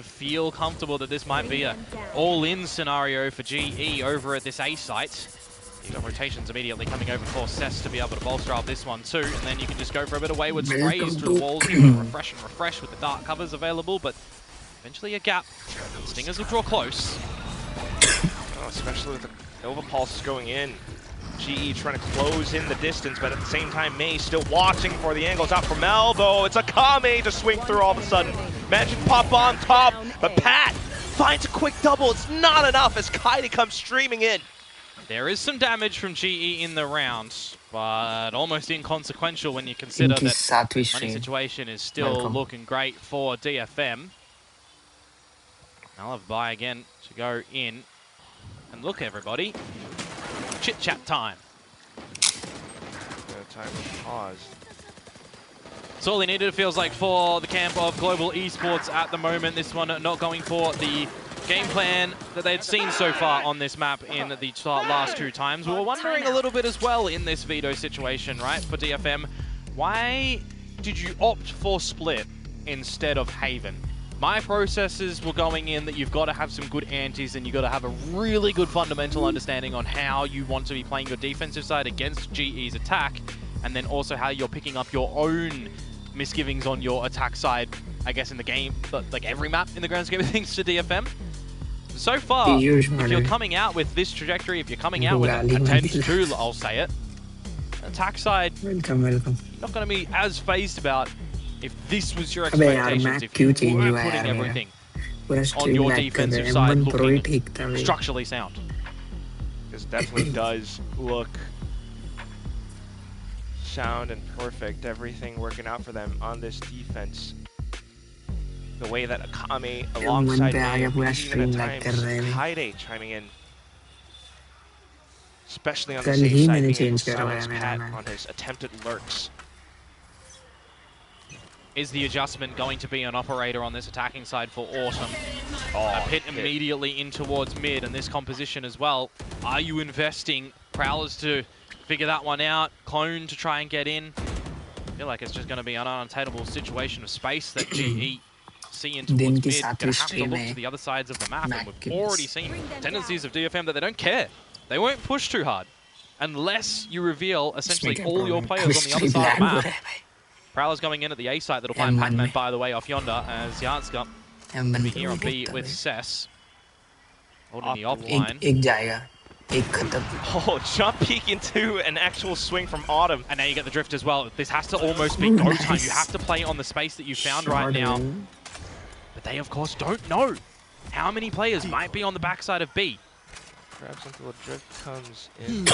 feel comfortable that this might be an all-in scenario for GE over at this A site. You've got rotations immediately coming over for Cess to be able to bolster up this one too, and then you can just go for a bit of wayward sprays through the walls. You can refresh and refresh with the dark covers available, but eventually a gap. Stingers will draw close. Oh, especially with the Nova Pulse going in. GE trying to close in the distance, but at the same time, May still watching for the angles out from Elbow. It's a Kame to swing through all of a sudden. Magic pop on top, but Pat finds a quick double. It's not enough as Kaidi comes streaming in. There is some damage from GE in the round, but almost inconsequential when you consider that the money situation is still looking great for DFM. I'll have Buy again to go in. And look, everybody. Chit-chat time. Time to pause. It's all they needed, it feels like, for the camp of Global Esports at the moment. This one not going for the game plan that they'd seen so far on this map in the last two times. We were wondering a little bit as well in this veto situation, right, for DFM. Why did you opt for Split instead of Haven? My processes were going in that you've got to have some good antis and you've got to have a really good fundamental understanding on how you want to be playing your defensive side against GE's attack, and then also how you're picking up your own misgivings on your attack side, I guess, in the game, but like every map in the grand scheme of things to DFM. So far, if you're coming out with this trajectory, if you're coming out with a 10-2, I'll say it, attack side, welcome. Not going to be as phased about if this was your expectations, if you were putting everything on your defensive side looking structurally sound. This definitely does look sound and perfect. Everything working out for them on this defense. The way that Akame alongside May, even at times, Kaide chiming in. Especially on the safe side, being silence Pat on his attempted lurks. Is the adjustment going to be an operator on this attacking side for Autumn? A pit immediately in towards mid, and this composition as well. Are you investing Prowlers to figure that one out? Clone to try and get in? I feel like it's just going to be an unattainable situation of space that GE see in towards mid. Going to have to look to the other sides of the map, and we've already seen tendencies of DFM that they don't care. They won't push too hard unless you reveal essentially all your players on the other side of the map. Prowler's going in at the A site that'll find Pac-Man, by the way, off yonder, as Yatska will be here on B with Cess. Holding the op line. Oh, jump peek into an actual swing from Autumn. And now you get the drift as well. This has to almost be go time. You have to play on the space that you found right now. But they, of course, don't know how many players might be on the backside of B. Grabs until a drift comes in.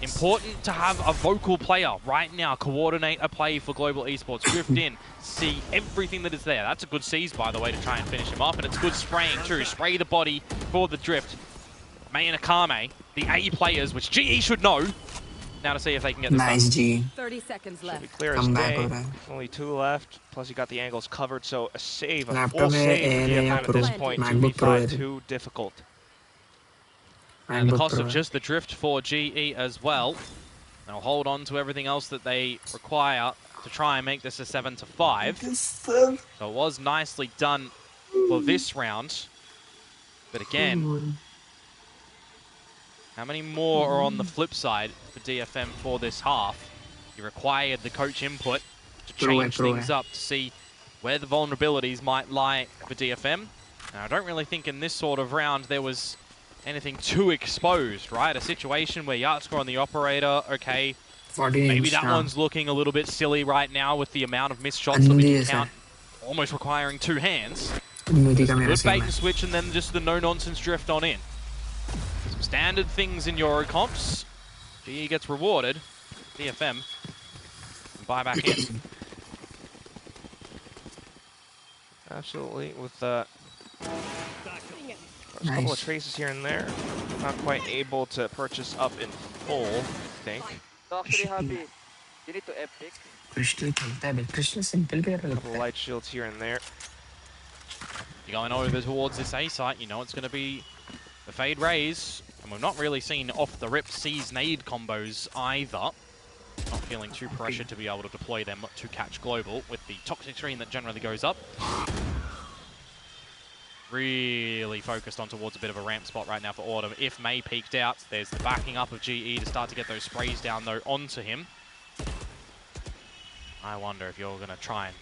Important to have a vocal player right now. Coordinate a play for Global Esports. Drift in, see everything that is there. That's a good seize, by the way, to try and finish him off. And it's good spraying too. Spray the body for the drift. May and Akame, the A players, which GE should know. Now to see if they can get this nice done. G. 30 seconds left. Should be clear as day. Only 2 left. Plus you got the angles covered, so a save, a full save for DFM at this point. 2v5, too difficult. And the cost of just the drift for GE as well. They'll hold on to everything else that they require to try and make this a 7-5. So it was nicely done for this round. But again, how many more are on the flip side for DFM for this half? You required the coach input to change things up to see where the vulnerabilities might lie for DFM. Now, I don't really think in this sort of round there was anything too exposed, right? A situation where Yatska on the operator, okay, maybe that one's looking a little bit silly right now with the amount of missed shots that we can count, almost requiring 2 hands. Good bait and switch, and then just the no-nonsense drift on in. Some standard things in Euro comps. GE gets rewarded. DFM can buy back in. Absolutely, with a couple of traces here and there. Not quite able to purchase up in full, I think. You need to epic. Couple of light shields here and there. You're going over towards this A site, you know it's going to be the Fade Rays. And we've not really seen off-the-rip Seize nade combos either. Not feeling too pressured to be able to deploy them to catch Global with the toxic screen that generally goes up. really focused on towards a bit of a ramp spot right now for Autumn. If May peeked out, there's the backing up of GE to start to get those sprays down, though, onto him. I wonder if you're going to try and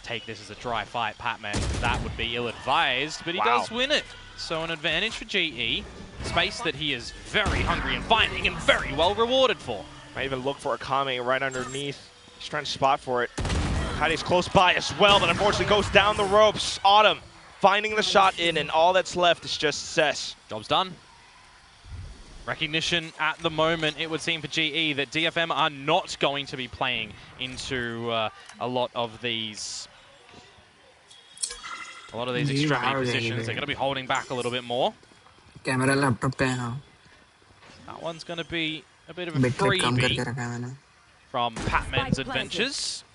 take this as a dry fight, Patman. That would be ill-advised, but he does win it. So an advantage for GE. Space that he is very hungry and finding and very well rewarded for. Might even look for a Kame right underneath. He's trying to spot for it. Kaide's close by as well, but unfortunately goes down the ropes. Autumn finding the shot in, and all that's left is just Cess. Job's done. Recognition at the moment, it would seem for GE, that DFM are not going to be playing into a lot of these extremity positions. They're going to be holding back a little bit more. Camera laptop pe hai. That one's going to be a bit of a freebie from Patman's adventures.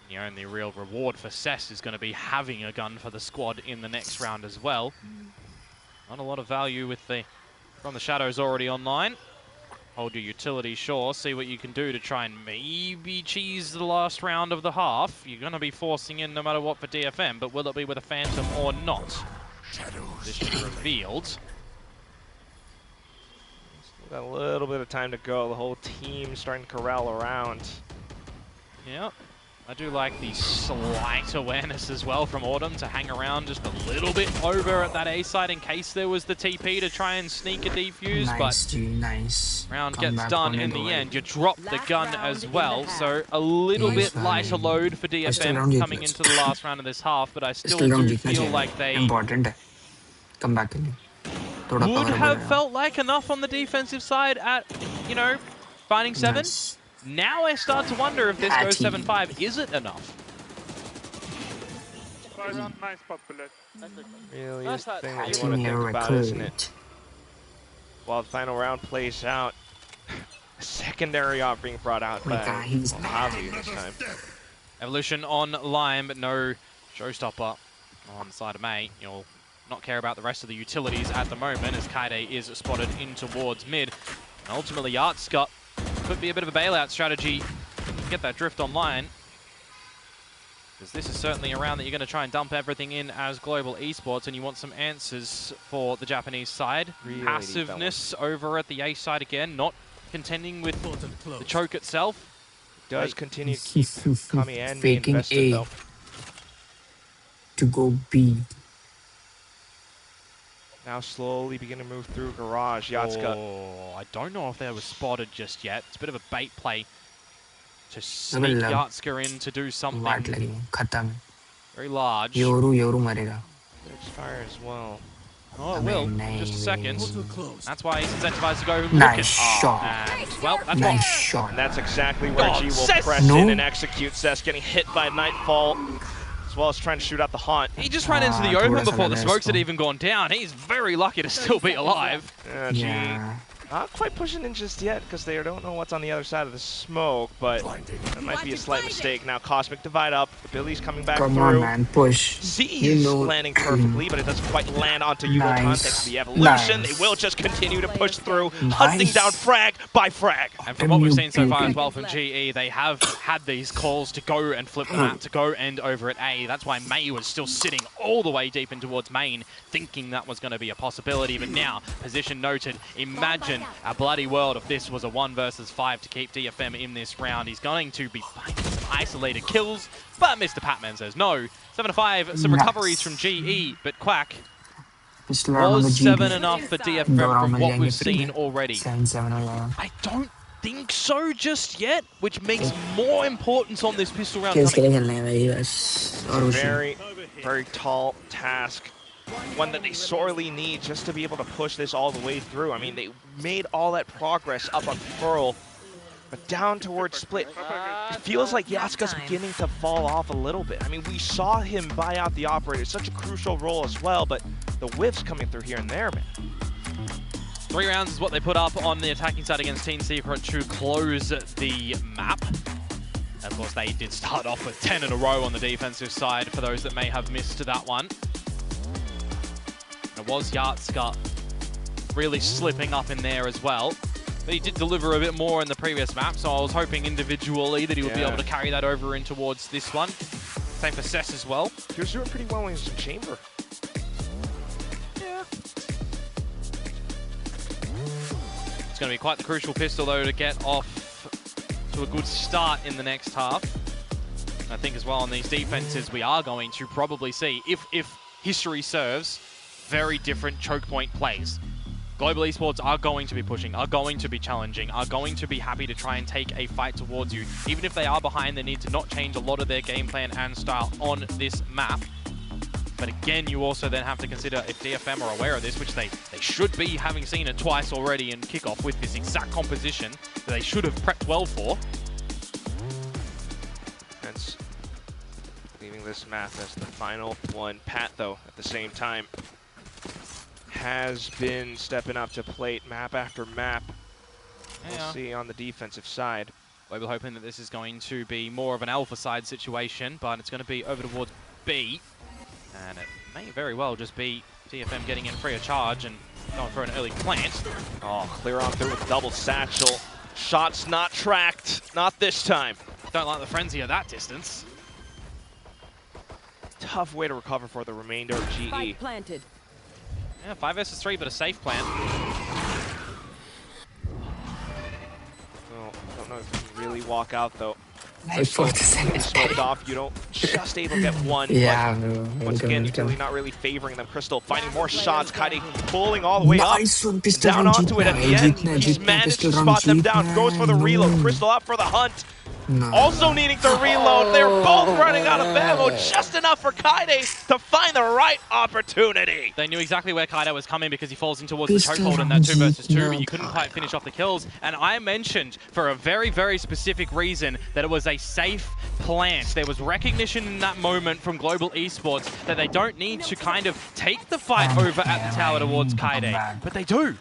The only real reward for Cess is going to be having a gun for the squad in the next round as well. Not a lot of value with from the shadows already online. Hold your utility, sure. See what you can do to try and maybe cheese the last round of the half. You're going to be forcing in no matter what for DFM, but will it be with a Phantom or not? Position revealed. Still got a little bit of time to go. The whole team starting to corral around. Yeah. I do like the slight awareness as well from Autumn to hang around just a little bit over at that A side in case there was the TP to try and sneak a defuse, nice, but round gets done in the end. You drop the gun as well, so a little bit lighter load for DFM coming into the last round of this half, but I still do feel like they would have felt like enough on the defensive side at, you know, finding 7. Now I start to wonder if this goes 7-5. Is it enough? Really is the thing that you want to think about, isn't it? While the final round plays out, a secondary op being brought out by Javi this time. Evolution on line, but no showstopper on the side of May. You'll not care about the rest of the utilities at the moment as Kaide is spotted in towards mid. And ultimately, Artscott could be a bit of a bailout strategy. Get that drift online. Because this is certainly a round that you're going to try and dump everything in as global esports, and you want some answers for the Japanese side. Really passiveness over at the A side again, not contending with the choke itself. Does continue to keep Kami and me faking invested, A though. to go B. Now slowly begin to move through garage. Yatsuka. Oh, I don't know if they were spotted just yet. It's a bit of a bait play to sneak Yatsuka in to do something very large. Fire as well. Oh, it will. Just a second. That's why he's incentivized to go Nice shot. And, well, that's Nice shot. And that's exactly where G will Cess. press in and execute. Cess getting hit by Nightfall, as well as trying to shoot out the haunt. He just ran into the open before the smokes had even gone down. He's very lucky to still be alive. G not quite pushing in just yet because they don't know what's on the other side of the smoke, but that might be a slight mistake. Now Cosmic divide up. Billy's coming back Come through. on, man, push. Z is landing perfectly, but it doesn't quite land onto Yugo thanks to the evolution. They will just continue to push through, hunting down frag by frag. And from what we've seen so far as well from GE, they have had these calls to go and flip the map, to go end over at A. That's why May was still sitting all the way deep in towards main, thinking that was going to be a possibility. But now, position noted. Imagine a bloody world if this was a 1 versus 5 to keep DFM in this round. He's going to be finding some isolated kills, but Mr. Patman says no. 7-5, some recoveries from GE, but Quack, was 7 enough for DFM from what we've seen already? I don't think so just yet, which makes more importance on this pistol round coming. Very, very tall task. One that they sorely need just to be able to push this all the way through. I mean, they made all that progress up on Pearl, but down towards Split, it feels like Yatsuka's beginning to fall off a little bit. I mean, we saw him buy out the operator, such a crucial role as well, but the whiffs coming through here and there, man. 3 rounds is what they put up on the attacking side against Team Secret to close the map. Of course, they did start off with 10 in a row on the defensive side, for those that may have missed that one. It was Yatsuka really slipping up in there as well. But he did deliver a bit more in the previous map, so I was hoping individually that he would be able to carry that over in towards this one. Same for Cess as well. He was doing pretty well when he was in chamber. Yeah. It's going to be quite the crucial pistol, though, to get off to a good start in the next half. I think as well on these defenses, we are going to probably see, if history serves, very different choke point plays. Global Esports are going to be pushing, are going to be challenging, are going to be happy to try and take a fight towards you. Even if they are behind, they need to not change a lot of their game plan and style on this map. But again, you also then have to consider if DFM are aware of this, which they should be, having seen it twice already in kickoff with this exact composition that they should have prepped well for. Hence, leaving this map as the final one. Pat, though, at the same time, has been stepping up to plate map after map. We'll see on the defensive side. We're hoping that this is going to be more of an alpha side situation, but it's going to be over towards B. And it may very well just be DFM getting in free of charge and going for an early plant. Oh, clear on through with double satchel. Shots not tracked, not this time. Don't like the frenzy at that distance. Tough way to recover for the remainder of GE. Spike planted. Yeah, 5 versus 3, but a safe plant. Well, I don't know if you can really walk out, though. For the second Smoked off, you don't just able to get one. Yeah, but once again, you're really not really favoring them. Crystal finding more shots. Kaide pulling all the way up. Down onto it at the end. He's managed to spot them down. Goes for the reload. Crystal up for the hunt. Also needing to reload. They're both running out of ammo. Just enough for Kaide to find the right opportunity. They knew exactly where Kaide was coming because he falls in towards the chokehold in that 2 versus 2, but you couldn't quite finish off the kills. And I mentioned for a very, very specific reason that it was a safe plant. There was recognition in that moment from Global Esports that they don't need to kind of take the fight over at the tower towards Kaide, but they do.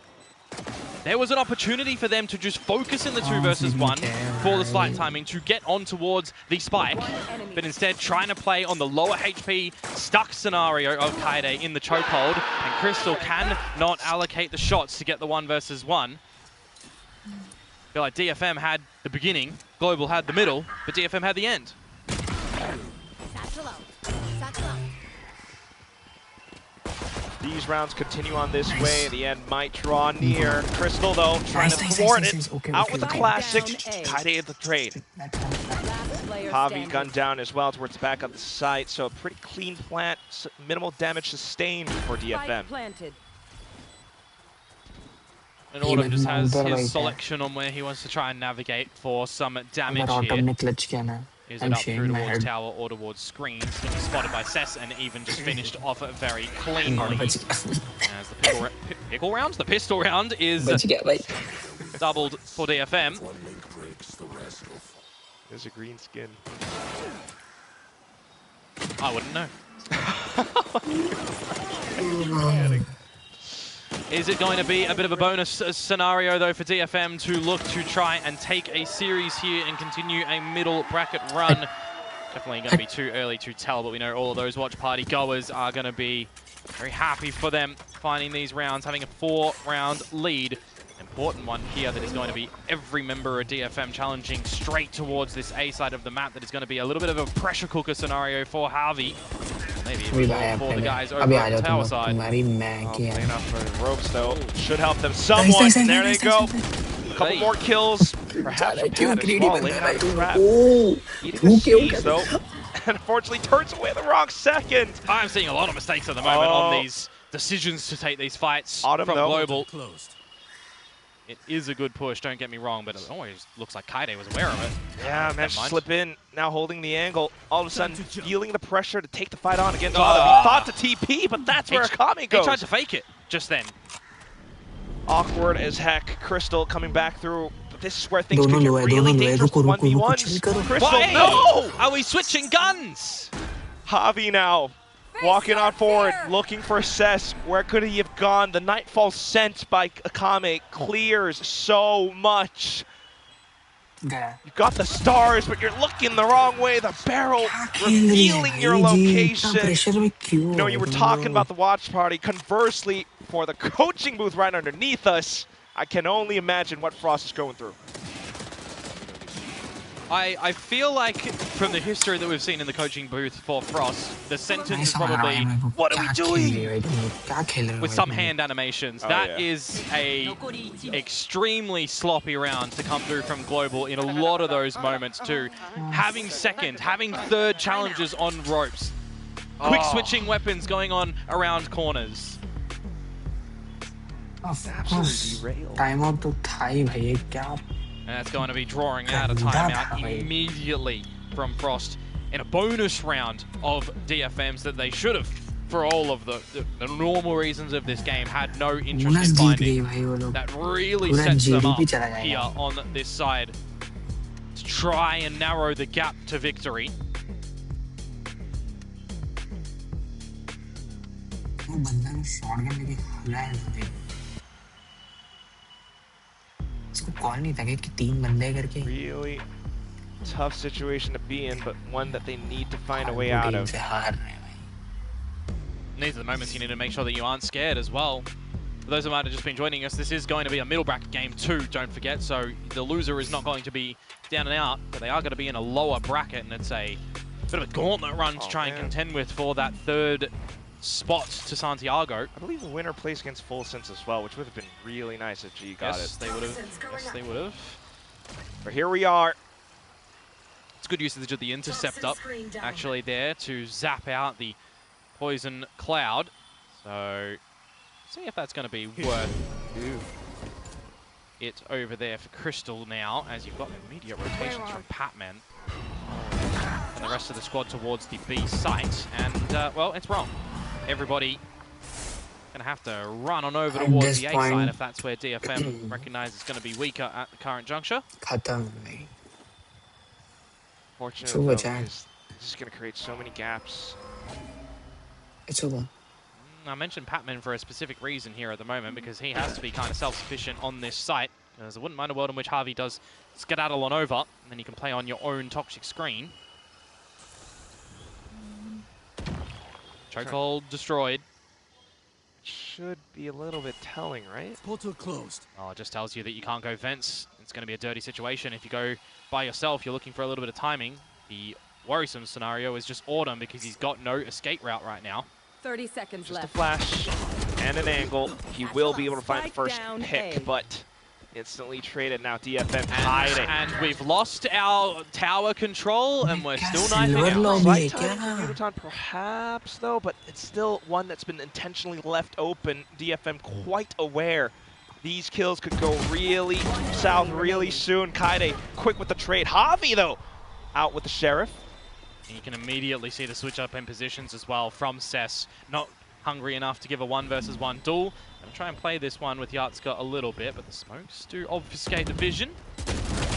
There was an opportunity for them to just focus in the 2 versus 1 for the slight timing to get on towards the spike, but instead trying to play on the lower HP stuck scenario of Kaide in the chokehold, and Crystal cannot allocate the shots to get the 1 versus 1. I feel like DFM had the beginning, Global had the middle, but DFM had the end. These rounds continue on this way. The end might draw near. Crystal, though, trying to thwart it. Out with the classic. Kaide at the trade. Javi gunned down as well towards the back of the site. So a pretty clean plant. Minimal damage sustained for DFM. And Autumn just has his selection on where he wants to try and navigate for some damage here. Is it up through towards tower or towards screens? Going to be spotted by Cess and even just finished off very cleanly. As the pickle round? The pistol round is doubled for DFM. There's a green skin. I wouldn't know. Is it going to be a bit of a bonus scenario, though, for DFM to look to try and take a series here and continue a middle bracket run? Definitely going to be too early to tell, but we know all of those watch party goers are going to be very happy for them finding these rounds, having a 4-round lead. Important one here that is going to be every member of DFM challenging straight towards this A side of the map. That is going to be a little bit of a pressure cooker scenario for Harvey. Maybe even for the guys over on the tower side. Playing up for ropes, though, should help them somewhat. And there they go. A couple more kills. Perhaps for Pat as well. Laying out the trap. Eating the cheese, though. And unfortunately turns away the wrong second. I'm seeing a lot of mistakes at the moment on these decisions to take these fights from Global. It is a good push, don't get me wrong, but it always looks like Kaide was aware of it. Yeah, managed to slip in, now holding the angle. All of a sudden, feeling the pressure to take the fight on against Autumn. He thought to TP, but that's where Akami goes. He tried to fake it just then. Awkward as heck. Crystal coming back through. But this is where things could get really dangerous with 1v1s. Crystal, no! Are we switching guns? Javi now. Walking on forward, looking for Cess. Where could he have gone? The Nightfall sent by Akame clears so much. You've got the stars, but you're looking the wrong way. The barrel revealing your location. You know, you were talking about the watch party. Conversely, for the coaching booth right underneath us, I can only imagine what Frost is going through. I feel like from the history that we've seen in the coaching booth for Frost, the sentence is probably, "What are we doing?" with some hand animations. That is a extremely sloppy round to come through from Global in a lot of those moments too. Having second, having third challenges on ropes, quick switching weapons going on around corners. Timeout तो था ही भाई क्या And that's going to be drawing out a timeout immediately from Frost in a bonus round of DFMs that they should have, for all of the normal reasons of this game, had no interest in finding. That really sets them up here on this side to try and narrow the gap to victory. Really tough situation to be in, but one that they need to find a way out of. These are the moments you need to make sure that you aren't scared as well. For those who might have just been joining us, this is going to be a middle bracket game too, don't forget. So the loser is not going to be down and out, but they are going to be in a lower bracket, and it's a bit of a gauntlet run to try and contend with for that third spot to Santiago. I believe the winner plays against Full Sense as well, which would have been really nice if G got it. They would have. Yes, they would have. But here we are. It's good usage of the intercept up, actually, there to zap out the poison cloud. So, see if that's going to be worth it over there for Crystal now, as you've got immediate rotations from Patman and the rest of the squad towards the B site. And, well, it's wrong. Everybody going to have to run on over towards the A side if that's where DFM recognizes it's going to be weaker at the current juncture. Fortunately, though, this is going to create so many gaps. It's over. I mentioned Patman for a specific reason here at the moment, because he has to be kind of self-sufficient on this site. Because I wouldn't mind a world in which Harvey does skedaddle on over, and then you can play on your own toxic screen. Chokehold destroyed. Should be a little bit telling, right? Portal closed. Oh, it just tells you that you can't go vents. It's going to be a dirty situation. If you go by yourself, you're looking for a little bit of timing. The worrisome scenario is just Autumn, because he's got no escape route right now. 30 seconds Just left. a flash and an angle. He will be able to find the first pick, but instantly traded now. DFM hiding. And we've lost our tower control, and we're still knifing out. Slight time perhaps, though, but it's still one that's been intentionally left open. DFM quite aware these kills could go really south really soon. Kaide quick with the trade. Javi, though, out with the Sheriff. And you can immediately see the switch up in positions as well from Cess. Not hungry enough to give a 1 versus 1 duel. I'm try and play this one with Yatska a little bit, but the smokes do obfuscate the vision.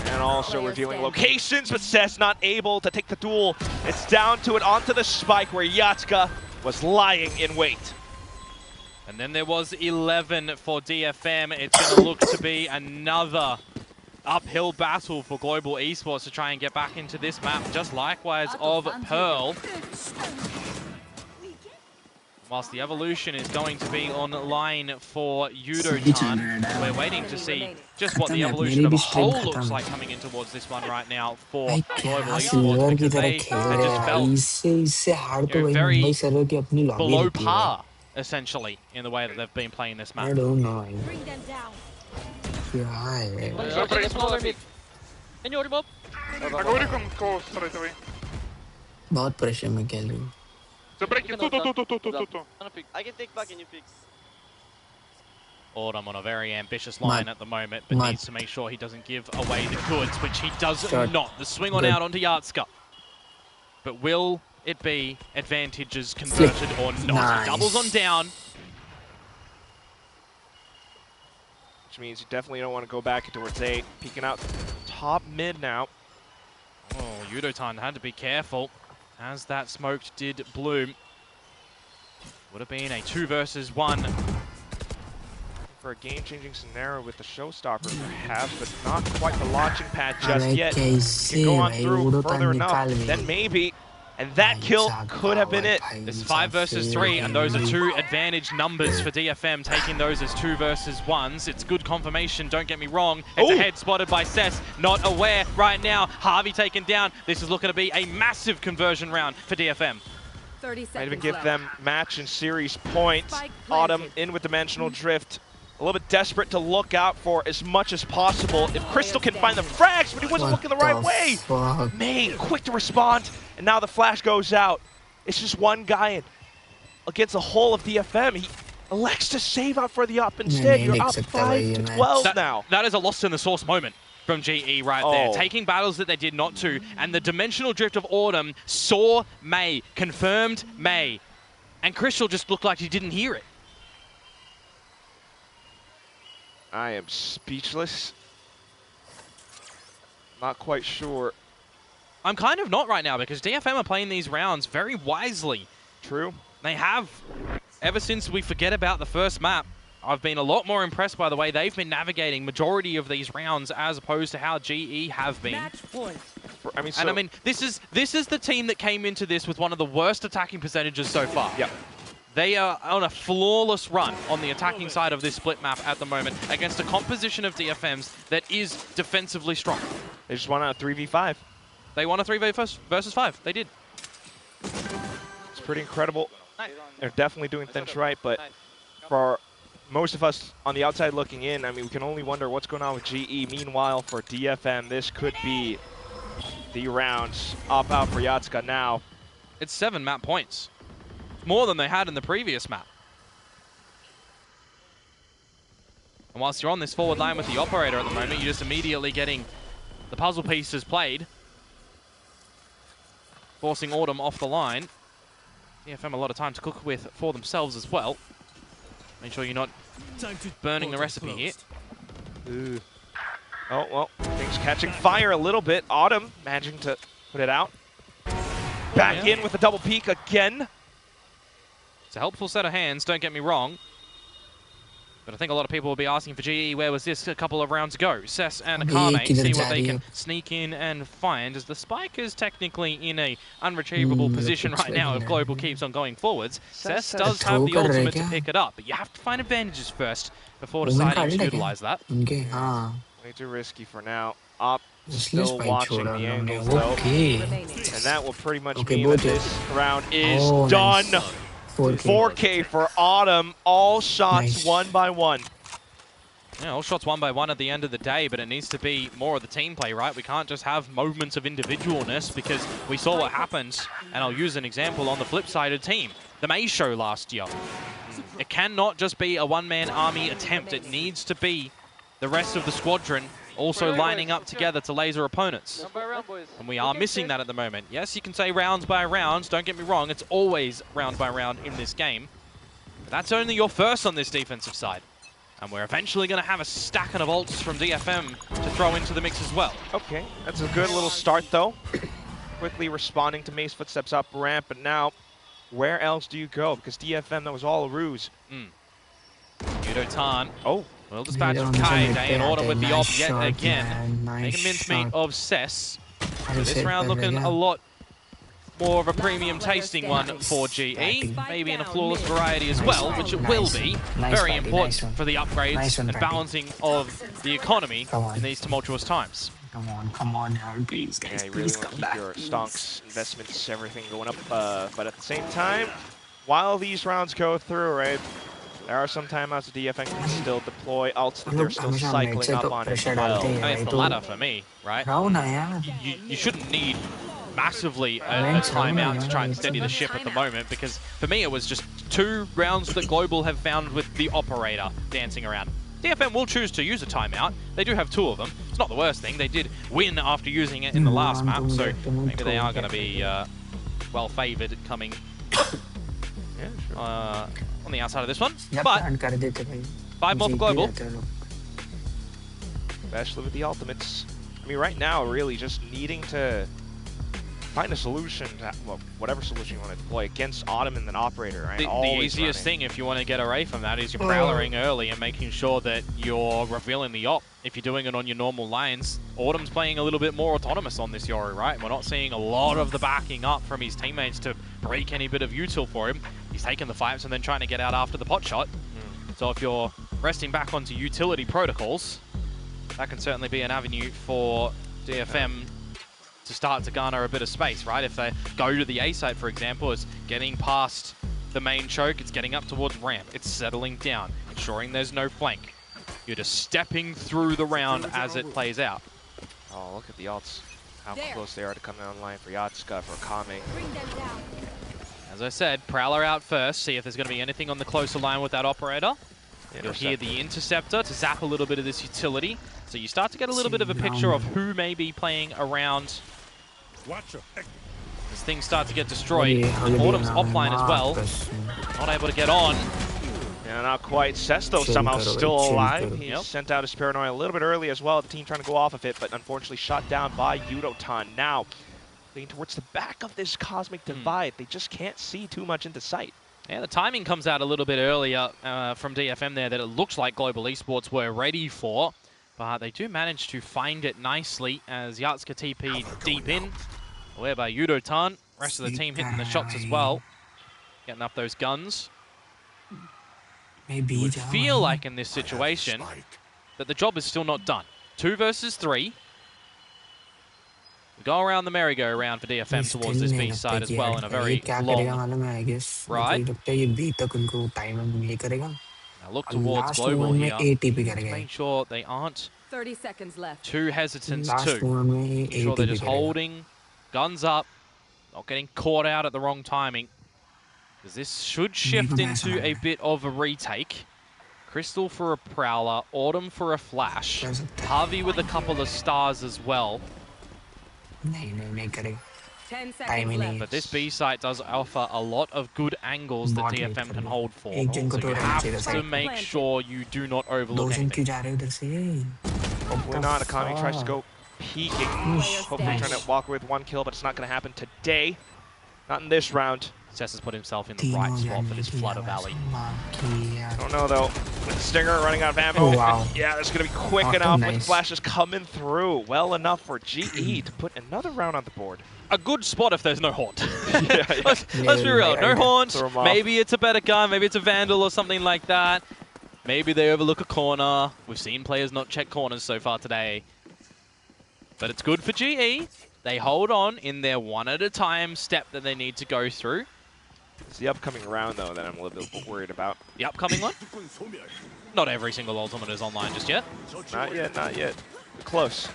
And also revealing locations, but Cess not able to take the duel. It's down to it onto the spike where Yatska was lying in wait. And then there was 11 for DFM. It's going to look to be another uphill battle for Global Esports to try and get back into this map, just likewise of Pearl. Whilst the evolution is going to be online for Yudotan, we're waiting to see just what the evolution of a whole looks like coming in towards this one right now for Global Esports, because they just felt very below par, essentially, in the way that they've been playing this map. I don't know. Bring them down. Говори con straight away. बहुत pressure में खेल रही हूँ. The break it. Two. I can take back and you fix. Autumn on a very ambitious line at the moment, but needs to make sure he doesn't give away the goods, which he does not. The swing on out onto Yatska. But will it be advantages converted or not? He doubles on down. Which means you definitely don't want to go back towards 8. Peeking out top mid now. Oh, Yudotan had to be careful as that smoke did bloom. Would have been a 2 versus 1. For a game-changing scenario with the showstopper perhaps, but not quite the launching pad just yet. Can go on through further enough, then maybe And that kill could have been it. It's 5 versus 3, and those are 2 advantage numbers for DFM, taking those as 2 versus 1s. It's good confirmation, don't get me wrong. It's a head spotted by Cess, not aware right now. Harvey taken down. This is looking to be a massive conversion round for DFM. 30 seconds Might even give left. them match and series points. Autumn in with Dimensional Drift. A little bit desperate to look out for as much as possible. If Crystal can find the frags, but he wasn't looking the right way. May, quick to respond, and now the flash goes out. It's just one guy in against the whole of DFM. He elects to save out for the up instead. You're up 5 to 12 now. That is a lost in the source moment from GE right there. Taking battles that they did not to, and the Dimensional Drift of Autumn saw May, confirmed May, and Crystal just looked like he didn't hear it. I am speechless. Not quite sure. I'm kind of not right now because DFM are playing these rounds very wisely. True. They have, ever since we forget about the first map, I've been a lot more impressed by the way they've been navigating majority of these rounds as opposed to how GE have been. Match point. I mean, this is the team that came into this with one of the worst attacking percentages so far. Yep. They are on a flawless run on the attacking side of this split map at the moment against a composition of DFMs that is defensively strong. They just won a 3v5. They won a 3v versus 5. They did. It's pretty incredible. They're definitely doing things right, but for most of us on the outside looking in, I mean, we can only wonder what's going on with GE. Meanwhile, for DFM, this could be the rounds up out for Yatsuka now. It's 7 map points. More than they had in the previous map. And whilst you're on this forward line with the operator at the moment, you're just immediately getting the puzzle pieces played, forcing Autumn off the line. DFM a lot of time to cook with for themselves as well. Make sure you're not burning the recipe here. Ooh. Oh, well, things catching fire a little bit. Autumn managing to put it out. Back in with a double peek again. It's a helpful set of hands, don't get me wrong. But I think a lot of people will be asking for GE, where was this a couple of rounds ago? Cess and Akame see what they can sneak in and find, as the spike is technically in a unretrievable position right now if Global keeps on going forwards. Cess does have the ultimate to pick it up, but you have to find advantages first before deciding to utilize that. Way too risky for now. Up, still watching the angles though. And that will pretty much mean that this round is done. 4K for Autumn, all shots one by one. Yeah, all shots one by one at the end of the day, but it needs to be more of the team play, right? We can't just have moments of individualness because we saw what happens, and I'll use an example on the flip side of the team. The May show last year. It cannot just be a one-man army attempt. It needs to be the rest of the squadron also lining up together to laser opponents. And we are missing that at the moment. Yes, you can say rounds by rounds. Don't get me wrong. It's always round by round in this game. But that's only your first on this defensive side. And we're eventually going to have a stack of ults from DFM to throw into the mix as well. Okay, that's a good little start though. Quickly responding to May's footsteps up ramp, but now where else do you go? Because DFM, that was all a ruse. Yudo Tan. Oh. Well dispatched from Kai, Day and Autumn with the op yet again. Making mincemeat of Cess. This round looking a lot more of a premium tasting one for GE. Maybe in a flawless variety as well, which it will be. Very important for the upgrades and balancing of the economy in these tumultuous times. Come on, please, guys. Yeah, you really want to keep your stonks, investments, everything going up. But at the same time, while these rounds go through, right, there are some timeouts that DFM can still deploy ults that they're still cycling up on as well. I mean, it's the latter for me, right? You shouldn't need massively a timeout to try and steady the ship at the moment, because for me it was just 2 rounds that Global have found with the operator dancing around. DFM will choose to use a timeout. They do have 2 of them. It's not the worst thing. They did win after using it in the last map, so maybe they are going to be well favored coming on the outside of this one. But 5 more for Global. Especially with the ultimates. I mean, right now, really just needing to find a solution to, well, whatever solution you want to deploy against Autumn and then Operator, right? The easiest thing if you want to get away from that is you're prowling early and making sure that you're revealing the op. If you're doing it on your normal lanes, Autumn's playing a little bit more autonomous on this Yoru, right? We're not seeing a lot of the backing up from his teammates to break any bit of util for him. He's taking the fights and then trying to get out after the pot shot. So if you're resting back onto utility protocols, that can certainly be an avenue for DFM to start to garner a bit of space, right? If they go to the A site, for example, it's getting past the main choke, it's getting up towards ramp, it's settling down, ensuring there's no flank. You're just stepping through the round as it plays out. Oh, look at the ults. How close they are to coming online for Yatska, for Kame. Bring them down. As I said, Prowler out first, see if there's going to be anything on the closer line with that Operator. You'll hear the Interceptor to zap a little bit of this utility. So you start to get a little bit of a picture of who may be playing around as things start to get destroyed. Autumn's offline as well. Not able to get on. Yeah, not quite. Sesto somehow still alive. He sent out his Paranoia a little bit early as well. The team trying to go off of it, but unfortunately shot down by Yudotan. Now, leading towards the back of this Cosmic Divide. They just can't see too much into sight. Yeah, the timing comes out a little bit earlier from DFM there that it looks like Global Esports were ready for. But they do manage to find it nicely as Yatska TP deep in. Whereby Yudotan, rest of the team hitting the shots as well. Getting up those guns. Maybe You would feel like in this situation that the job is still not done. 2 versus 3. We go around the merry-go-round for DFM towards this B side as well in a very long ride. Now look towards Global here. Make sure they aren't 30 seconds left. too hesitant too. Make sure they're just holding guns up, not getting caught out at the wrong timing. Because this should shift into a bit of a retake. Crystal for a Prowler, Autumn for a Flash, Harvey with a couple of stars as well. 10 seconds left. But this B site does offer a lot of good angles that DFM can hold for. So you have to make sure you do not overlook anything. Hopefully not. Akami tries to go peeking. Hopefully trying to walk with 1 kill, but it's not going to happen today. Not in this round. Cess has put himself in the right spot for this Flutter Valley. I don't know though. With Stinger running out of ammo. Yeah, that's going to be quick enough with flashes coming through. Well enough for GE to put another round on the board. A good spot if there's no haunt. Let's be real. No haunt. Maybe it's a better gun. Maybe it's a Vandal or something like that. Maybe they overlook a corner. We've seen players not check corners so far today. But it's good for GE. They hold on in their one-at-a-time step that they need to go through. It's the upcoming round, though, that I'm a little bit worried about. The upcoming one? Not every single ultimate is online just yet. Not yet, not yet. Close.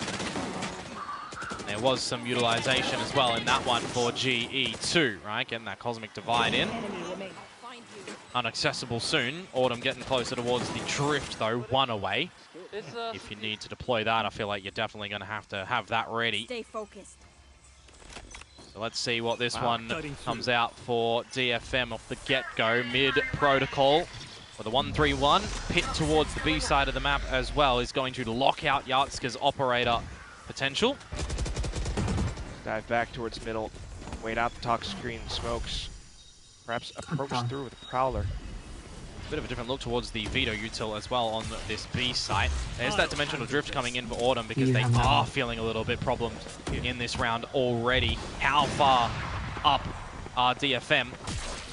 There was some utilization as well in that one for GE too, right? Getting that Cosmic Divide in. Unaccessible soon. Autumn getting closer towards the Drift, though, 1 away. If you need to deploy that, I feel like you're definitely going to have that ready. Stay focused. So let's see what this one comes out for DFM off the get-go. Mid-protocol with a 1-3-1. Pit towards the B side of the map as well is going to lock out Yatska's Operator potential. Dive back towards middle. Wait out the toxic screen smokes. Perhaps approach through with a Prowler. Bit of a different look towards the Veto util as well on this B site. There's that Dimensional Drift coming in for Autumn because they are feeling a little bit problemed in this round already. How far up are DFM?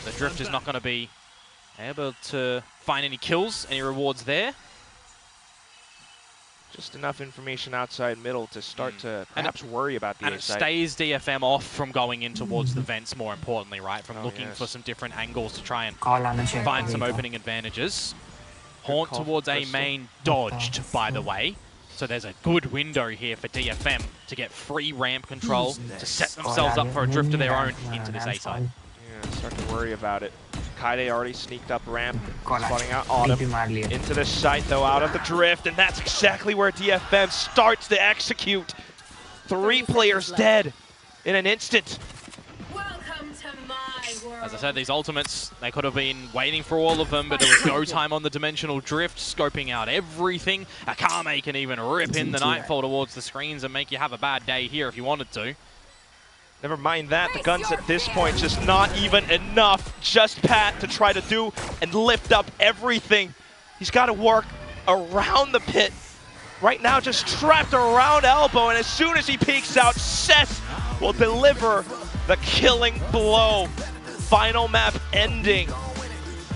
The Drift is not going to be able to find any kills, any rewards there. Just enough information outside middle to start to perhaps worry about the A site. And it stays DFM off from going in towards the vents, more importantly, right? From looking for some different angles to try and find some opening advantages. Haunt towards A main dodged, by the way. So there's a good window here for DFM to get free ramp control, to set themselves up for a drift of their own into this A side. Yeah, start to worry about it. Kaide already sneaked up ramp, spotting out Autumn into the site though, out of the drift, and that's exactly where DFM starts to execute. 3 players dead in an instant. Welcome to my world. As I said, these ultimates, they could have been waiting for all of them, but there was go time on the Dimensional Drift, scoping out everything. Akame can even rip in the Nightfall towards the screens and make you have a bad day here if you wanted to. Never mind that, the guns at this point just not even enough. Just Pat to try to do and lift up everything. He's got to work around the pit. Right now just trapped around elbow, and as soon as he peeks out, Seth will deliver the killing blow. Final map ending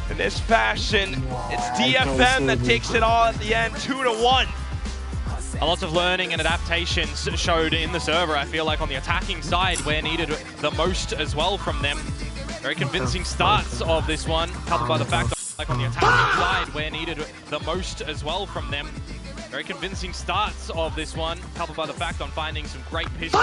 in this fashion. It's DFM that takes it all at the end, 2-1. A lot of learning and adaptations showed in the server, I feel like, on the attacking side, where needed the most as well from them. Very convincing starts of this one, coupled by the fact that, like, on the attacking side, where needed the most as well from them. Very convincing starts of this one, coupled by the fact on finding some great pistols.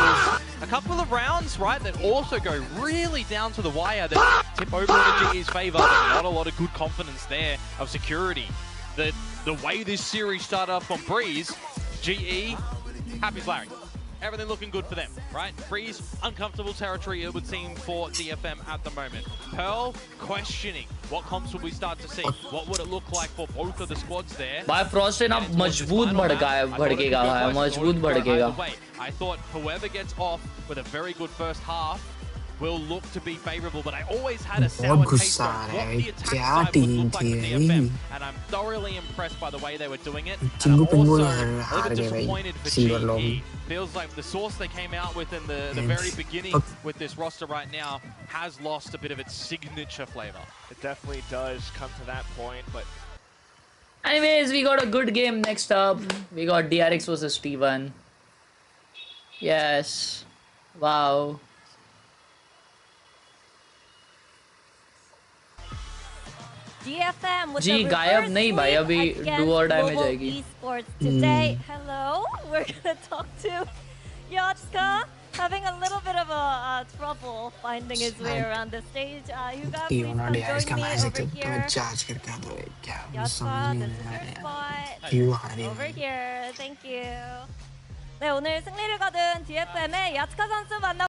A couple of rounds, right, that also go really down to the wire that tip over into GE's favor, but not a lot of good confidence there of security. The way this series started off on Breeze, GE, happy as Larry. Everything looking good for them, right? Breeze, uncomfortable territory, it would seem, for DFM at the moment. Pearl, questioning. What comps will we start to see? What would it look like for both of the squads there? भाई Frost ना मजबूत भड़केगा भाई, मजबूत भड़केगा. I thought whoever gets off with a very good first half will look to be favorable, but I always had a sour taste on what the attack side would look like for DFM, and I'm thoroughly impressed by the way they were doing it. And I'm also a little bit disappointed for GE. Feels like the source they came out with in the very beginning with this roster right now has lost a bit of its signature flavor. It definitely does come to that point, but Anyways, we got a good game next up. We got DRX versus Steven. Yes. Wow. DFM with ji the गायब नहीं भाई, अभी do or die में जाएगी. Esports today. Hello, we're gonna talk to Yatska, having a little bit of a trouble finding his way around the stage. You guys please come join me over here. Yatska, this is your spot. Over here, thank you. 네, 오늘 승리를 거둔 DFM의 야츠카 선수 만나.